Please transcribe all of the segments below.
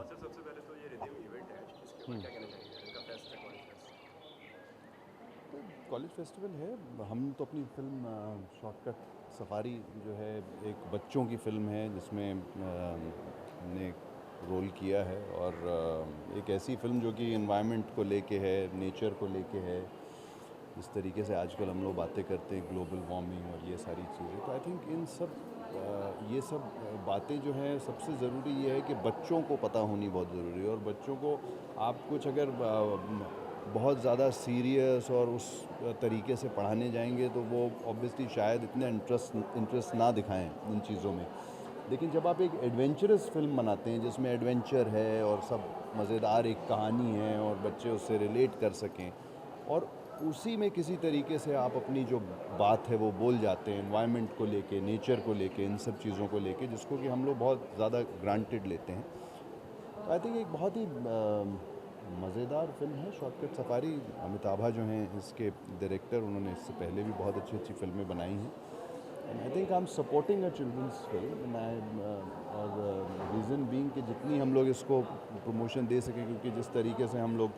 Sir सबसे पहले तो ये रिदम इवेंट है, इसके ऊपर क्या कहना चाहेंगे? इनका फेस्ट है, कॉलेज फेस्ट। कॉलेज फेस्टिवल है। हम तो अपनी फिल्म शॉर्टकट सफारी जो है एक बच्चों की फिल्म है जिसमें हमने रोल किया है और एक ऐसी फिल्म जो कि एनवायरनमेंट को लेके है, नेचर को लेके है। इस तरीके से आजकल हम लोग बातें करते हैं ग्लोबल वार्मिंग और ये सारी चीज़ें, तो आई थिंक इन सब ये सब बातें जो हैं सबसे ज़रूरी ये है कि बच्चों को पता होनी बहुत ज़रूरी है। और बच्चों को आप कुछ अगर बहुत ज़्यादा सीरियस और उस तरीके से पढ़ाने जाएंगे तो वो ऑब्वियसली शायद इतना इंटरेस्ट ना दिखाएं इन चीज़ों में। लेकिन जब आप एक एडवेंचरस फिल्म बनाते हैं जिसमें एडवेंचर है और सब मज़ेदार एक कहानी है और बच्चे उससे रिलेट कर सकें और उसी में किसी तरीके से आप अपनी जो बात है वो बोल जाते हैं एनवायरनमेंट को लेके, नेचर को लेके, इन सब चीज़ों को लेके जिसको कि हम लोग बहुत ज़्यादा ग्रांटेड लेते हैं। तो आई थिंक एक बहुत ही मज़ेदार फिल्म है शॉर्टकट सफारी। अमिताभा जो हैं इसके डायरेक्टर, उन्होंने इससे पहले भी बहुत अच्छी अच्छी फिल्में बनाई हैं। And I think I am supporting a children's film और रीज़न बीइंग कि जितनी हम लोग इसको प्रमोशन दे सकें, क्योंकि जिस तरीके से हम लोग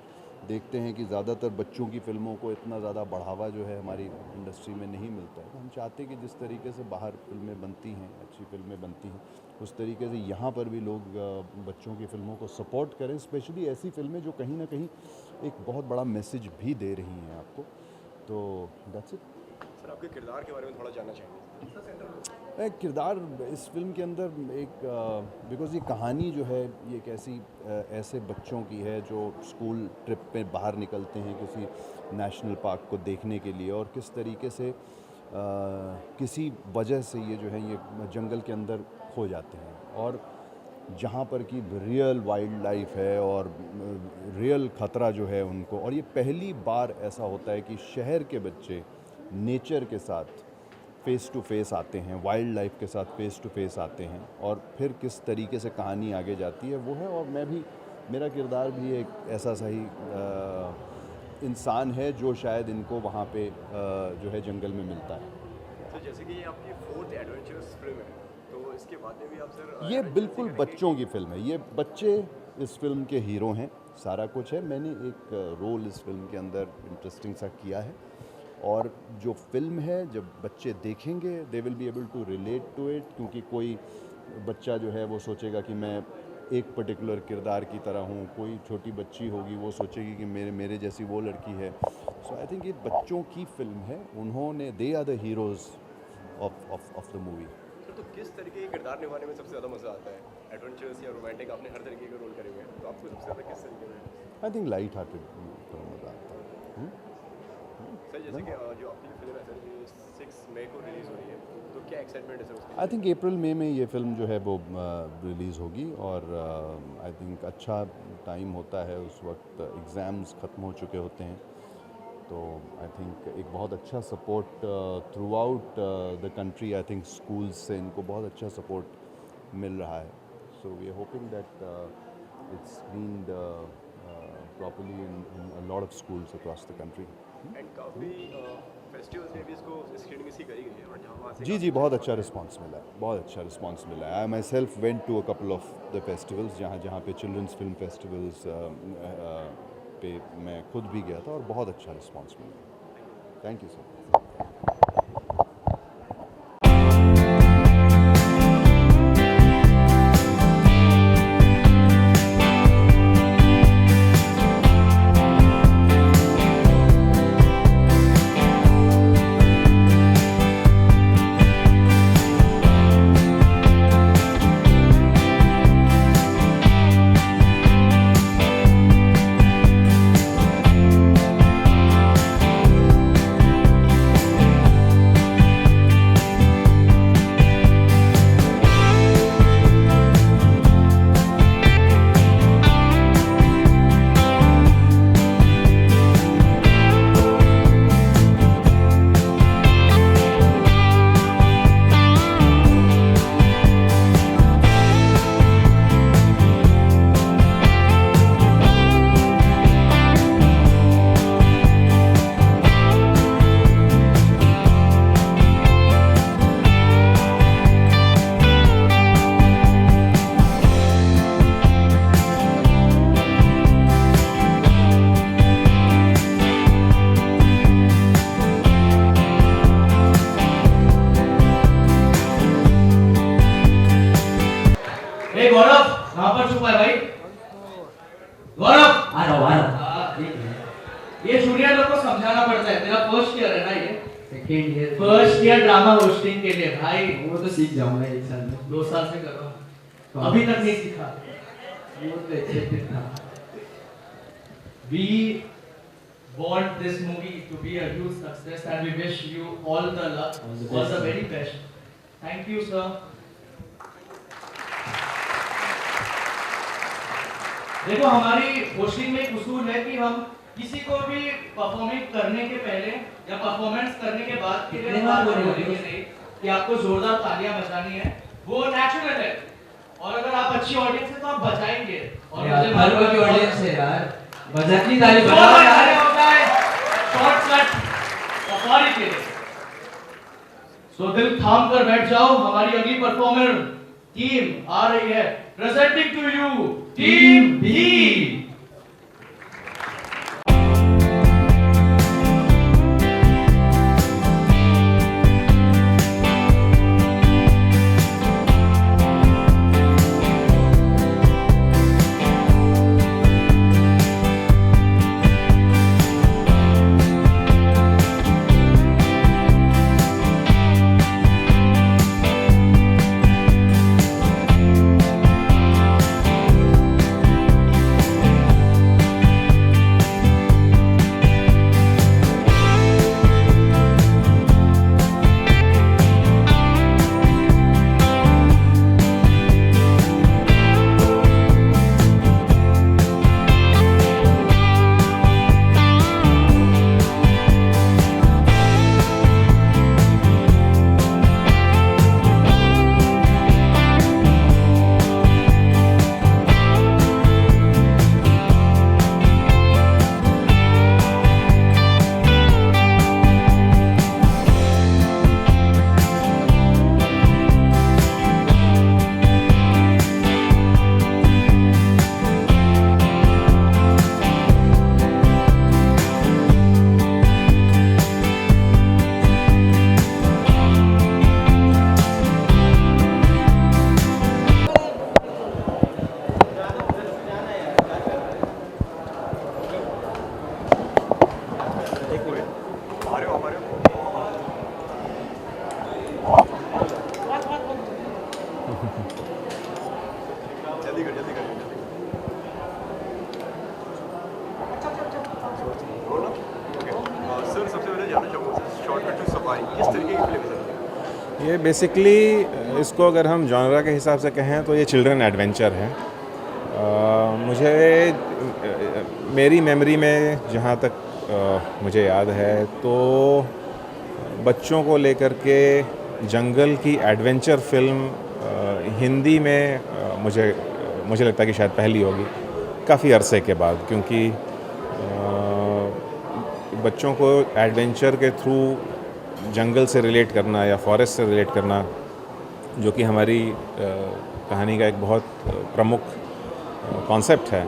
देखते हैं कि ज़्यादातर बच्चों की फ़िल्मों को इतना ज़्यादा बढ़ावा जो है हमारी इंडस्ट्री में नहीं मिलता है। तो हम चाहते हैं कि जिस तरीके से बाहर फिल्में बनती हैं, अच्छी फिल्में बनती हैं, उस तरीके से यहाँ पर भी लोग बच्चों की फ़िल्मों को सपोर्ट करें, स्पेशली ऐसी फ़िल्में जो कहीं ना कहीं एक बहुत बड़ा मैसेज भी दे रही हैं आपको। तो दैट्स इट। सर आपके किरदार के बारे में थोड़ा जानना चाहेंगे। किरदार इस फिल्म के अंदर एक बिकॉज़ ये कहानी जो है ये एक ऐसे बच्चों की है जो स्कूल ट्रिप पे बाहर निकलते हैं किसी नेशनल पार्क को देखने के लिए और किस तरीके से किसी वजह से ये जो है ये जंगल के अंदर खो जाते हैं और जहाँ पर कि रियल वाइल्ड लाइफ है और रियल ख़तरा जो है उनको। और ये पहली बार ऐसा होता है कि शहर के बच्चे नेचर के साथ फ़ेस टू फेस आते हैं, वाइल्ड लाइफ के साथ फ़ेस टू फेस आते हैं और फिर किस तरीके से कहानी आगे जाती है वो है। और मैं भी, मेरा किरदार भी एक ऐसा सही इंसान है जो शायद इनको वहाँ पे जो है जंगल में मिलता है। तो जैसे कि ये आपकी 4th एडवेंचरस फिल्म है, तो इसके बाद में भी आप सर ये बिल्कुल बच्चों की फिल्म है। ये बच्चे इस फिल्म के हीरो हैं, सारा कुछ है। मैंने एक रोल इस फिल्म के अंदर इंटरेस्टिंग सा किया है और जो फिल्म है जब बच्चे देखेंगे they will be able to relate to it, क्योंकि कोई बच्चा जो है वो सोचेगा कि मैं एक पर्टिकुलर किरदार की तरह हूँ, कोई छोटी बच्ची होगी वो सोचेगी कि मेरे जैसी वो लड़की है। सो आई थिंक ये बच्चों की फिल्म है, उन्होंने they are the heroes of the movie. तो किस तरीके के किरदार निभाने में सबसे ज़्यादा मज़ा आता है? एडवेंचरस या रोमांटिक, आपने हर तरीके के रोल करे हुए हैं, तो आपको सबसे ज़्यादा किस तरीके में? आई थिंक लाइट हार्टेड थोड़ा मज़ा आता है। सर जैसे कि जो आपकी फिल्म है सर ये 6 मई को रिलीज़ हो रही है, तो क्या एक्साइटमेंट है सर उसकी? आई थिंक अप्रैल मई में ये फिल्म जो है वो रिलीज़ होगी और आई थिंक अच्छा टाइम होता है उस वक्त, एग्ज़ाम्स ख़त्म हो चुके होते हैं। तो आई थिंक एक बहुत अच्छा support throughout the country, I think schools से इनको बहुत अच्छा सपोर्ट मिल रहा है। So we are hoping that it's screened properly in a lot of schools across the country. And काफ़ी फेस्टिवल्स में भी इसको स्क्रीनिंग इसकी करी गई है और जहाँ वहाँ से जी बहुत अच्छा रिस्पांस मिला है, बहुत अच्छा रिस्पांस मिला है। I myself went to a couple of the festivals जहाँ पे चिल्ड्रंस फिल्म फेस्टिवल्स पे मैं खुद भी गया था और बहुत अच्छा रिस्पांस मिला। Thank you sir. भाई गौरव आ रहा हूँ। ये जूनियर लोग को समझाना पड़ता है, तेरा फर्स्ट ईयर है ना ये? Second year. First year drama hosting के लिए भाई वो तो सीख जाऊंगा एक साल में। 2 साल से कर रहा हूँ, अभी तक नहीं सीखा। वो तो एक्सेप्टेड था। We want this movie to be a huge success and we wish you all the luck, all the very best. Thank you, sir. देखो हमारी होस्टिंग में एक उसूल है कि हम किसी को भी परफॉर्मिंग करने के पहले या परफॉर्मेंस करने के बाद के लिए बात बोलेंगे नहीं कि आपको जोरदार तालियां बजानी है, वो नेचुरल है। और अगर आप अच्छी ऑडियंस है तो आप बजाएंगे। और हर कोई की ऑडियंस है यार, बजाती ताली बजाओ बजाओ यार। यार। होता है शॉर्टकट सफारी के लिए। सो दिल थाम कर बैठ जाओ, हमारी अगली परफॉर्मर टीम आ रही है। Presenting to you team B. ये बेसिकली इसको अगर हम जॉनरा के हिसाब से कहें तो ये चिल्ड्रन एडवेंचर है। मुझे मेरी मेमोरी में जहाँ तक मुझे याद है तो बच्चों को लेकर के जंगल की एडवेंचर फिल्म हिंदी में मुझे लगता है कि शायद पहली होगी काफ़ी अरसे के बाद, क्योंकि बच्चों को एडवेंचर के थ्रू जंगल से रिलेट करना या फॉरेस्ट से रिलेट करना, जो कि हमारी कहानी का एक बहुत प्रमुख कॉन्सेप्ट है,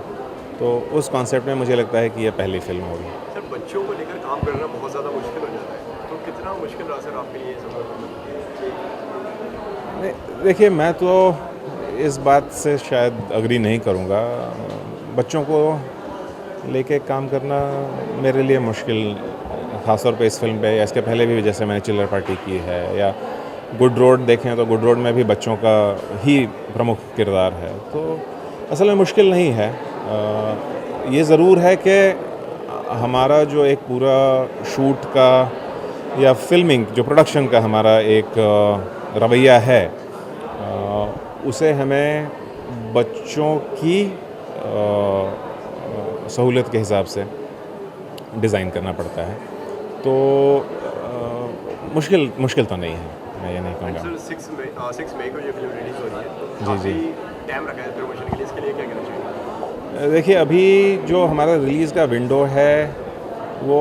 तो उस कॉन्सेप्ट में मुझे लगता है कि ये पहली फिल्म होगी। सर, बच्चों को लेकर काम करना बहुत ज़्यादा मुश्किल हो जाता है, तो कितना मुश्किल रहा सर आपके लिए सब? देखिए, मैं तो इस बात से शायद अग्री नहीं करूँगा। बच्चों को लेके काम करना मेरे लिए मुश्किल, ख़ासतौर पे इस फिल्म पे या इसके पहले भी जैसे मैंने चिल्लर पार्टी की है या गुड रोड देखें तो गुड रोड में भी बच्चों का ही प्रमुख किरदार है, तो असल में मुश्किल नहीं है। ये ज़रूर है कि हमारा जो एक पूरा शूट का या फिल्मिंग जो प्रोडक्शन का हमारा एक रवैया है, उसे हमें बच्चों की सहूलियत के हिसाब से डिज़ाइन करना पड़ता है, तो मुश्किल तो नहीं है, मैं ये नहीं कहूँगा। सर, 6 मई को ये फिल्म रिलीज़ हो रही है, तो जी टाइम रखा है प्रमोशन के लिए, इसके लिए क्या करना चाहिए? देखिए, अभी जो हमारा रिलीज़ का विंडो है वो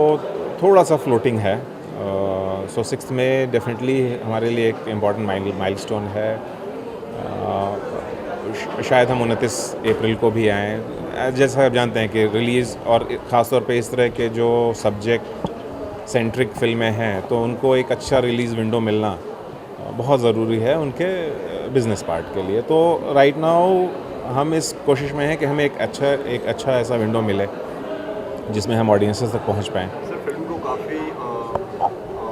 थोड़ा सा फ्लोटिंग है। सो 6 में डेफिनेटली हमारे लिए एक इम्पॉर्टेंट माइलस्टोन है। शायद हम 29 अप्रैल को भी आएँ। जैसा आप जानते हैं कि रिलीज़ और ख़ास तौर पे इस तरह के जो सब्जेक्ट सेंट्रिक फिल्में हैं, तो उनको एक अच्छा रिलीज़ विंडो मिलना बहुत ज़रूरी है उनके बिज़नेस पार्ट के लिए। तो राइट नाउ हम इस कोशिश में हैं कि हमें एक अच्छा ऐसा विंडो मिले जिसमें हम ऑडियंसेस तक पहुंच पाएँ। सर फिल्म को काफ़ी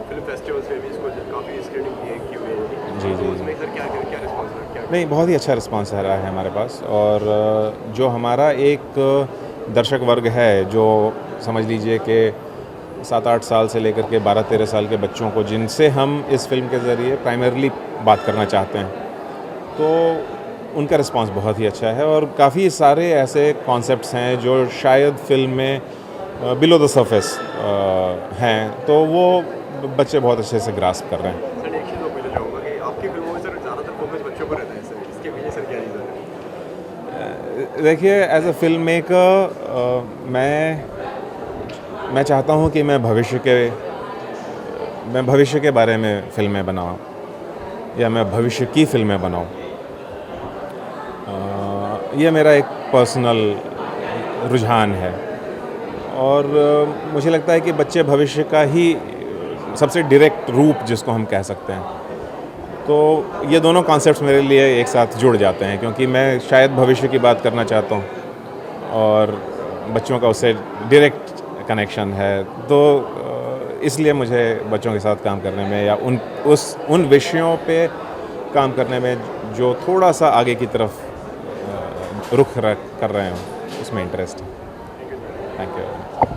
फिल्म फेस्टिवल्स में भी इसको काफ़ी स्क्रीनिंग की हुई है। जी, तो जी। उसमें सर क्या रिस्पॉन्स है, क्या नहीं, बहुत ही अच्छा रिस्पांस आ रहा है हमारे पास। और जो हमारा एक दर्शक वर्ग है, जो समझ लीजिए कि 7-8 साल से लेकर के 12-13 साल के बच्चों को, जिनसे हम इस फिल्म के ज़रिए प्राइमरली बात करना चाहते हैं, तो उनका रिस्पांस बहुत ही अच्छा है। और काफ़ी सारे ऐसे कॉन्सेप्ट्स हैं जो शायद फिल्म में बिलो द सरफेस हैं, तो वो बच्चे बहुत अच्छे से ग्रास्प कर रहे हैं। सर एक चीज़ मैं पूछना चाहूँगा कि आपकी फिल्मों में सर ज़्यादातर फोकस बच्चों पर रहता है सर, इसके पीछे सर क्या रीज़न है? देखिए, एज अ फिल्म मेकर मैं चाहता हूँ कि मैं भविष्य के बारे में फ़िल्में बनाऊँ, या मैं भविष्य की फ़िल्में बनाऊँ। ये मेरा एक पर्सनल रुझान है। और मुझे लगता है कि बच्चे भविष्य का ही सबसे डायरेक्ट रूप जिसको हम कह सकते हैं। तो ये दोनों कॉन्सेप्ट्स मेरे लिए एक साथ जुड़ जाते हैं, क्योंकि मैं शायद भविष्य की बात करना चाहता हूँ और बच्चों का उससे डायरेक्ट कनेक्शन है। तो इसलिए मुझे बच्चों के साथ काम करने में, या उन विषयों पे काम करने में जो थोड़ा सा आगे की तरफ रुख कर रहे हो, उसमें इंटरेस्ट है। Thank you.